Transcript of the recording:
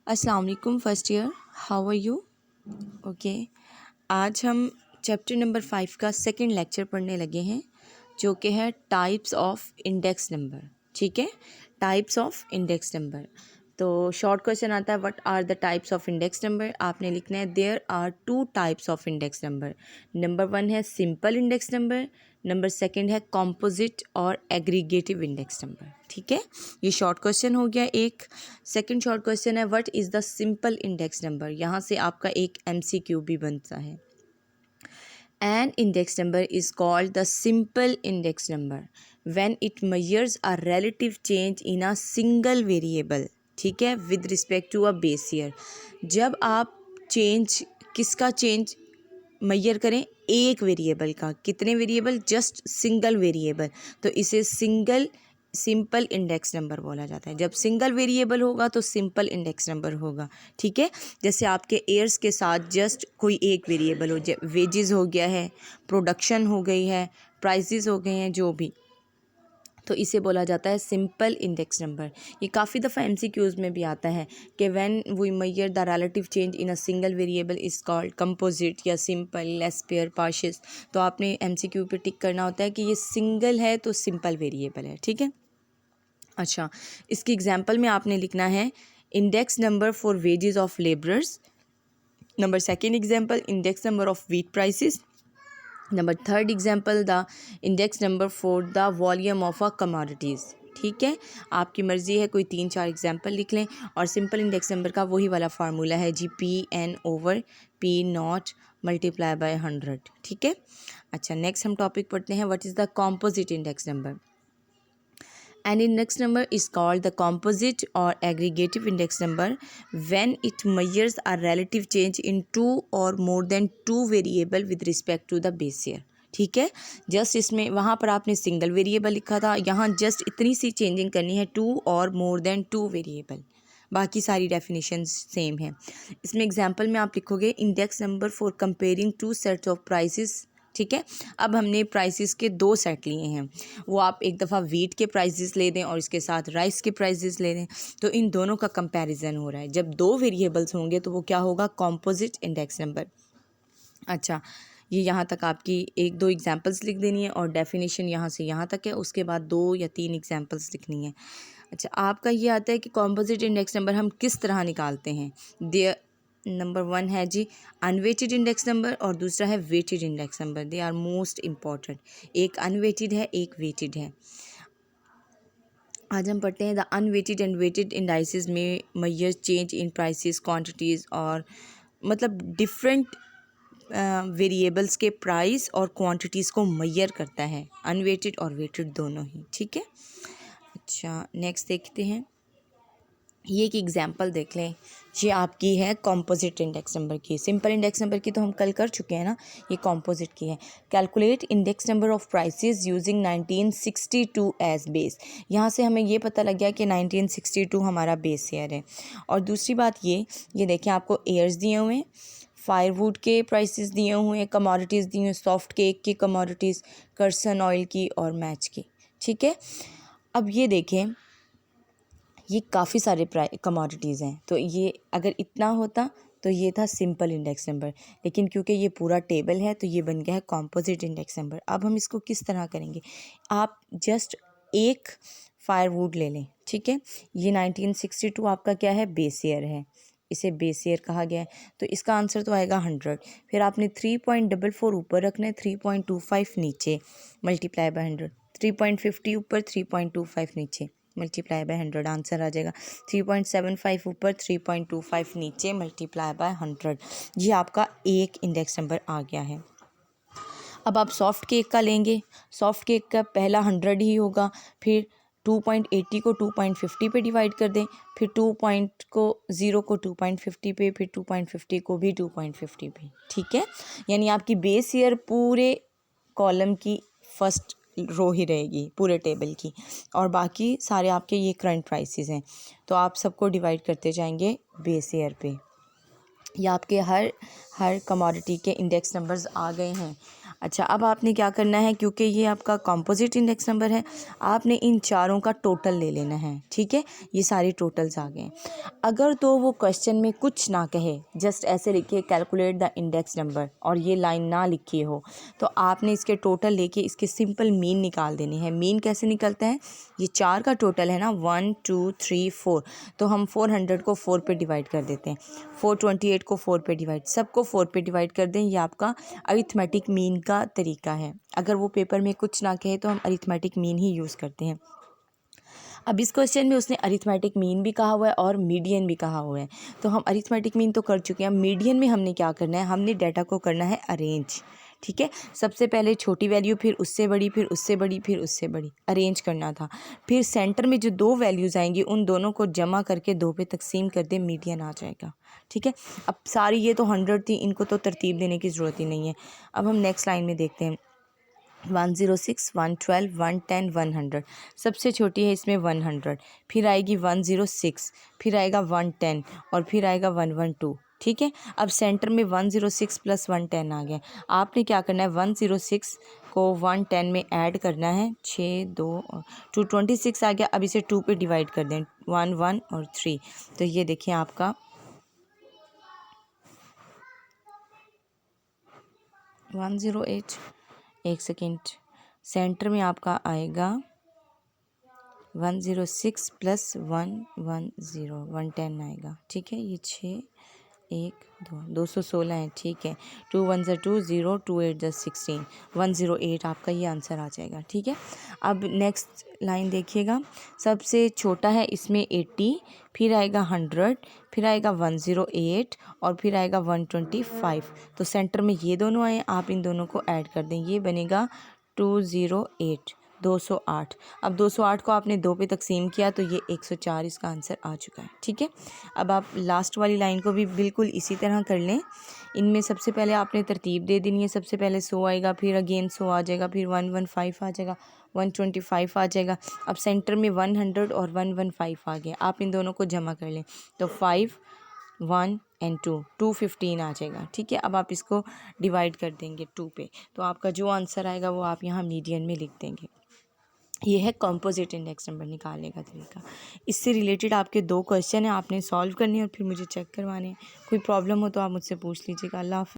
अस्सलाम वालेकुम first year, how are you? Okay, आज हम चैप्टर नंबर 5 का सेकंड लेक्चर पढ़ने लगे हैं जो कि है टाइप्स ऑफ इंडेक्स नंबर। ठीक है, टाइप्स ऑफ इंडेक्स नंबर। तो शॉर्ट क्वेश्चन आता है, what are the types of index number. आपने लिखना है there are 2 types of index number. Number 1 है सिंपल इंडेक्स नंबर, नंबर 2 है कॉम्पोजिट और एग्रीगेटिव इंडेक्स नंबर। ठीक है, ये शॉर्ट क्वेश्चन हो गया एक। सेकंड शॉर्ट क्वेश्चन है what is the simple index number. यहाँ से आपका एक MCQ भी बनता है। An index number is called the simple index number when it measures a relative change in a single variable, ठीक है, with respect to a base year। जब आप चेंज, किसका चेंज मैयर करें, एक वेरिएबल का। कितने वेरिएबल? जस्ट सिंगल वेरिएबल, तो इसे सिंपल इंडेक्स नंबर बोला जाता है। जब सिंगल वेरिएबल होगा तो सिंपल इंडेक्स नंबर होगा। ठीक है, जैसे आपके एयर्स के साथ जस्ट कोई एक वेरिएबल हो, वेजेस हो गया है, प्रोडक्शन हो गई है, प्राइसेस हो गए हैं, जो भी, तो इसे बोला जाता है सिंपल इंडेक्स नंबर। ये काफ़ी दफ़ा MCQs में भी आता है कि when we measure the relative change in a single variable is called composite या सिंपल, लेस पेयर, पार्शियस। तो आपने MCQ पे टिक करना होता है कि ये सिंगल है तो सिंपल वेरिएबल है। ठीक है, अच्छा, इसकी एग्जांपल में आपने लिखना है index number for wages of labourers. Number 2 example index number of wheat prices. Number 3 example the index number for the volume of a commodities. ठीक है, आपकी मर्ज़ी है, कोई 3-4 एग्जांपल लिख लें। और सिंपल इंडेक्स नंबर का वही वाला फार्मूला है जी, P/N/P0 मल्टीप्लाई बाय 100। ठीक है, अच्छा, नेक्स्ट हम टॉपिक पढ़ते हैं what is the composite index number. An index number is called the composite or aggregative index number when it measures a relative change in two or more than two variable with respect to the base year। ठीक है, just इसमें वहाँ पर आपने single variable लिखा था, यहाँ just इतनी सी चेंजिंग करनी है, 2 और मोर देन 2 वेरिएबल, बाकी सारी डेफिनेशन सेम है। इसमें एग्जांपल में आप लिखोगे index number for comparing two sets of prices. ठीक है, अब हमने प्राइसेस के 2 सेट लिए हैं, वो आप एक दफ़ा वीट के प्राइसेस ले दें और इसके साथ राइस के प्राइसेस ले दें, तो इन दोनों का कंपैरिजन हो रहा है। जब 2 वेरिएबल्स होंगे तो वो क्या होगा? Composite index number. अच्छा, ये यहाँ तक आपकी 1-2 एग्जांपल्स लिख देनी है और डेफिनेशन यहाँ से यहाँ तक है, उसके बाद 2 या 3 एग्जांपल्स लिखनी है। अच्छा, आपका ये आता है कि कॉम्पोजिट इंडेक्स नंबर हम किस तरह निकालते हैं। नंबर 1 है जी अनवेटेड इंडेक्स नंबर और दूसरा है weighted index number. They are most important. एक अनवेटेड है, एक वेटेड है। आज हम पढ़ते हैं the unweighted and weighted indices में measure change in prices, quantities और मतलब डिफरेंट वेरिएबल्स के प्राइस और क्वांटिटीज़ को मेजर करता है, अनवेटेड और वेटेड दोनों ही। ठीक है, अच्छा, नेक्स्ट देखते हैं। ये एक एग्जांपल देख लें, ये आपकी है कॉम्पोजिट इंडेक्स नंबर की। सिंपल इंडेक्स नंबर की तो हम कल कर चुके हैं ना, ये कॉम्पोजिट की है। Calculate index number of prices using 1962 as base. यहाँ से हमें ये पता लग गया कि 1962 हमारा बेस ईयर है। और दूसरी बात ये देखें, आपको ईयर्स दिए हुए हैं, फायरवुड के प्राइसेस दिए हुए हैं, कमोडिटीज़ दी हुई हैं, सॉफ्ट केक की कमोडिटीज़, कर्सन ऑयल की और मैच की। ठीक है, अब ये देखें, ये काफ़ी सारे कमोडिटीज़ हैं, तो ये अगर इतना होता तो ये था सिंपल इंडेक्स नंबर, लेकिन क्योंकि ये पूरा टेबल है तो ये बन गया है कॉम्पोजिट इंडेक्स नंबर। अब हम इसको किस तरह करेंगे, आप जस्ट एक फायरवुड ले लें। ठीक है, ये 1962 आपका क्या है? बेस ईयर है, इसे बेस ईयर कहा गया है, तो इसका आंसर तो आएगा 100। फिर आपने 3.44 ऊपर रखना है, 3.25 नीचे, मल्टीप्लाई बाय 100, 3.50 ऊपर, 3.25 नीचे, मल्टीप्लाई बाय 100, आंसर आ जाएगा 3.75 ऊपर, 3.25 नीचे, मल्टीप्लाई बाय 100। ये आपका एक इंडेक्स नंबर आ गया है। अब आप सॉफ्ट केक का लेंगे, सॉफ्ट केक का पहला 100 ही होगा, फिर 2.80 को 2.50 पे डिवाइड कर दें, फिर 2.0 को 2.50 पे, फिर 2.50 को भी 2.50 पे। ठीक है, यानी आपकी बेस ईयर पूरे कॉलम की फर्स्ट रो ही रहेगी पूरे टेबल की, और बाकी सारे आपके ये करंट प्राइसेस हैं, तो आप सबको डिवाइड करते जाएंगे बेस ईयर पे। ये आपके हर कमोडिटी के इंडेक्स नंबर्स आ गए हैं। अच्छा, अब आपने क्या करना है, क्योंकि ये आपका कंपोजिट इंडेक्स नंबर है, आपने इन चारों का टोटल ले लेना है। ठीक है, ये सारे टोटल्स आ गए। अगर तो वो क्वेश्चन में कुछ ना कहे, जस्ट ऐसे लिखिए कैलकुलेट द इंडेक्स नंबर और ये लाइन ना लिखी हो, तो आपने इसके टोटल लेके इसके सिंपल मीन निकाल देने हैं। मीन कैसे निकलते हैं, ये चार का टोटल है ना, 1 2 3 4, तो हम 400 को 4 पे डिवाइड कर देते हैं, 428 को 4 पे डिवाइड, सबको 4 पे डिवाइड कर दें। ये आपका अरिथमेटिक मीन का तरीका है। अगर वो पेपर में कुछ ना कहे तो हम अरिथमेटिक मीन ही यूज़ करते हैं। अब इस क्वेश्चन में उसने अरिथमेटिक मीन भी कहा हुआ है और मीडियन भी कहा हुआ है, तो हम अरिथमेटिक मीन तो कर चुके हैं। मीडियन में हमने क्या करना है, हमने डाटा को करना है अरेंज। ठीक है, सबसे पहले छोटी वैल्यू, फिर उससे बड़ी, फिर उससे बड़ी, फिर उससे बड़ी, अरेंज करना था। फिर सेंटर में जो दो वैल्यूज़ आएंगी उन दोनों को जमा करके 2 पे तकसीम कर दे, मीडियन आ जाएगा। ठीक है, अब सारी ये तो 100 थी, इनको तो तरतीब देने की ज़रूरत ही नहीं है। अब हम नेक्स्ट लाइन में देखते हैं, 106 112 110 100, सबसे छोटी है इसमें 100, फिर आएगी 106, फिर आएगा 110 और फिर आएगा 112। ठीक है, अब सेंटर में 106 प्लस 110 आ गया। आपने क्या करना है, 106 को 110 में ऐड करना है, 6 2 226 आ गया। अब इसे 2 पे डिवाइड कर दें, 1 1 और 3, तो ये देखिए आपका 108, एक सेकेंड, सेंटर में आपका आएगा 106 प्लस 110 110 आएगा। ठीक है, ये 6 1 2 216 है। ठीक है, 2 1 2 0 2 8 16 108 आपका ये आंसर आ जाएगा। ठीक है, अब नेक्स्ट लाइन देखिएगा, सबसे छोटा है इसमें 80, फिर आएगा 100, फिर आएगा 108 और फिर आएगा 125। तो सेंटर में ये दोनों आए, आप इन दोनों को ऐड कर दें, ये बनेगा 208 208। अब 208 को आपने 2 पे तकसीम किया तो ये 104 इसका आंसर आ चुका है। ठीक है, अब आप लास्ट वाली लाइन को भी बिल्कुल इसी तरह कर लें। इनमें सबसे पहले आपने तरतीब दे देनी है, सबसे पहले 100 आएगा, फिर अगेन 100 आ जाएगा, फिर 115 आ जाएगा, 125 आ जाएगा। अब सेंटर में 100 और 115 आ गया, आप इन दोनों को जमा कर लें तो 5 1 एंड 2 215 आ जाएगा। ठीक है, अब आप इसको डिवाइड कर देंगे 2 पे, तो आपका जो आंसर आएगा वो आप यहाँ मीडियन में लिख देंगे। ये है कंपोजिट इंडेक्स नंबर निकालने का तरीका। इससे रिलेटेड आपके 2 क्वेश्चन हैं, आपने सॉल्व करने और फिर मुझे चेक करवाने हैं। कोई प्रॉब्लम हो तो आप मुझसे पूछ लीजिएगा। अल्लाह हाफ़िज़।